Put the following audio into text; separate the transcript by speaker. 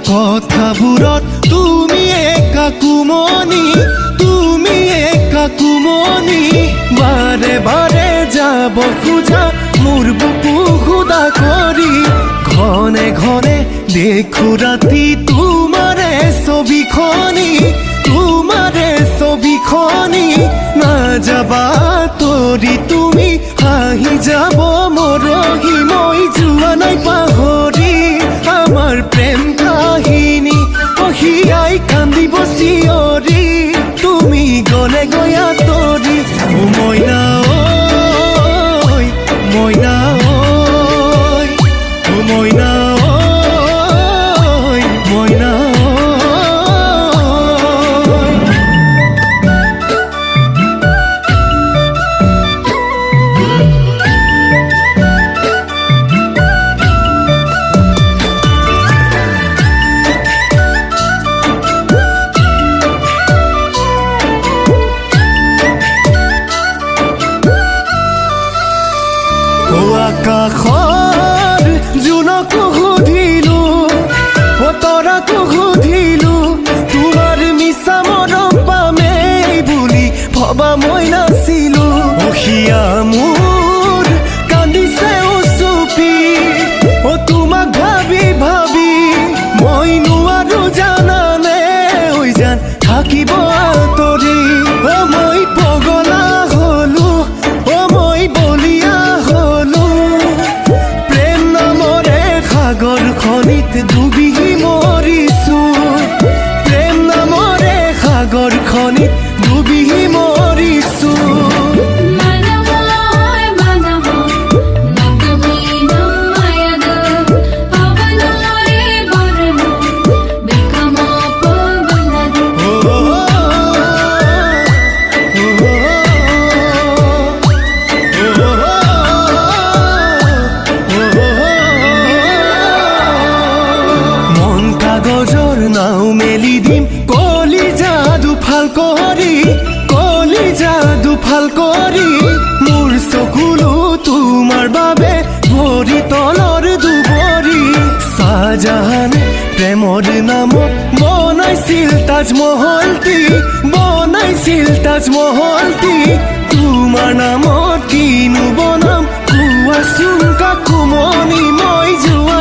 Speaker 1: কথাবোৰত তুমি একাকুমনি, তুমি একাকুমনি। বাৰে বাৰে যাব খোজা মোৰ বুকু খুদা কৰি, ঘনে ঘনে দেখো ৰাতি তোমাৰে ছবিখনি, তোমাৰে ছবিখনি। নাযাবা তৰি তুমি হাঁহি যাব মৰহি, মই যোৱা নাই পাহৰি আমাৰ প্ৰেম কাহিনী। অহিয়াই কান্দিব চিঞৰি তুমি গলে গয়া তৰি। ও মইনা ঐ, মইনা ঐ, ও মইনা ঐ, মইনা ঐ। আকাশৰ জোনকো সুধিলো, তৰাকো সুধিলো, তোমাৰ মিছা মৰম পামেই বুলি ভবা মই নাছিলো। অহিয়া মোৰ কান্দিছে উচুপি, তোমাক ভাবি ভাবি মই নোৱাৰো জানানে ঐ জান থাকিব আঁতৰি। মই পগলা হলো, মই বলিয়া হলো, প্ৰেম নামৰে সাগৰখনিত ডুবি মৰিছো, প্ৰেম নামৰে সাগৰখনিত ডুবি মৰিছো। কাগজৰ নাও মেলি দিম কলিজা দুফাল কৰি, কলিজা দুফাল কৰি। মোৰ চকুলো তোমাৰ বাবে ভৰি তলৰ দুবৰি। চাহজাহানে প্ৰেমৰ নামত বনাইছিল তাজমহলটি, বনাইছিল তাজমহলটি। তোমাৰ নামত কিনো বনাম কোৱাচোন কাকুমনি, মই যোৱা